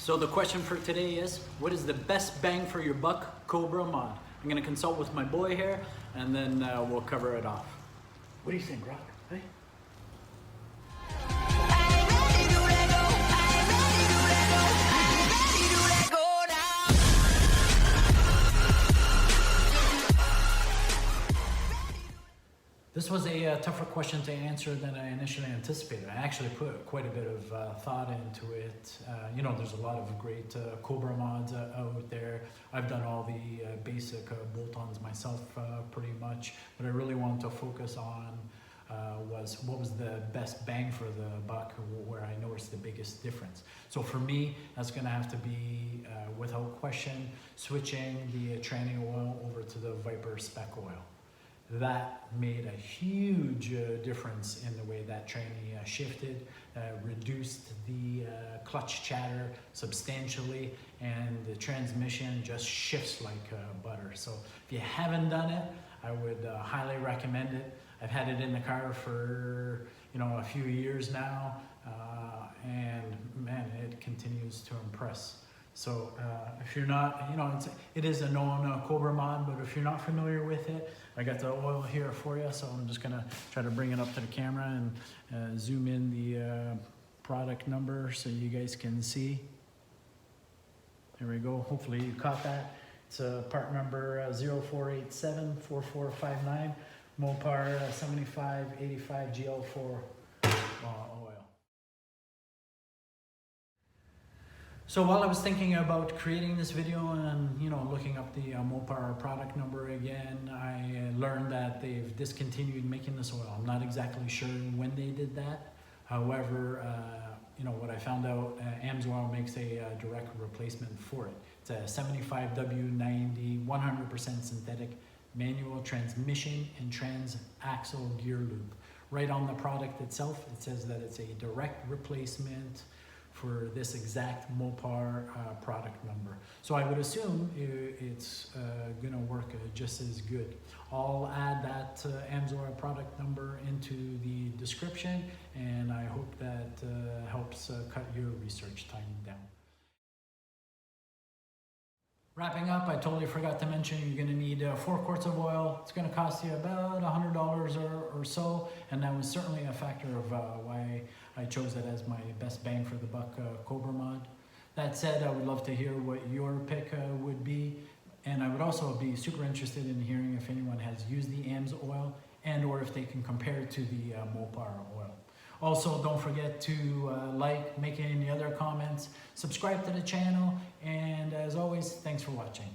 So the question for today is, what is the best bang for your buck Cobra mod? I'm gonna consult with my boy here, and then we'll cover it off. What do you think, Rock? Hey? This was a tougher question to answer than I initially anticipated. I actually put quite a bit of thought into it. You know, there's a lot of great Cobra mods out there. I've done all the basic bolt-ons myself pretty much. What I really wanted to focus on was what was the best bang for the buck, where I noticed the biggest difference. So for me, that's gonna have to be, without question, switching the tranny oil over to the Viper spec oil. That made a huge difference in the way that tranny shifted, reduced the clutch chatter substantially, and the transmission just shifts like butter. So if you haven't done it, I would highly recommend it. I've had it in the car for a few years now, and man, it continues to impress. So if you're not, it is a known Cobra mod, but if you're not familiar with it, I got the oil here for you. So I'm just gonna try to bring it up to the camera and zoom in the product number so you guys can see. There we go. Hopefully you caught that. It's part number 04874459, MOPAR 7585 GL4 oil. So while I was thinking about creating this video and looking up the MOPAR product number again, I learned that they've discontinued making this oil. I'm not exactly sure when they did that. However, what I found out, AMSOIL makes a direct replacement for it. It's a 75W90 100% synthetic manual transmission and Transaxle gear loop. Right on the product itself, it says that it's a direct replacement for this exact MOPAR product number. So I would assume it's gonna work just as good. I'll add that AMSOIL product number into the description, and I hope that helps cut your research time down. Wrapping up, I totally forgot to mention you're gonna need 4 quarts of oil. It's gonna cost you about $100 or so, and that was certainly a factor of why I chose it as my best bang for the buck Cobra mod. That said, I would love to hear what your pick would be, and I would also be super interested in hearing if anyone has used the AMSOIL and or if they can compare it to the MOPAR oil. Also, don't forget to make any other comments, subscribe to the channel, and as always, thanks for watching.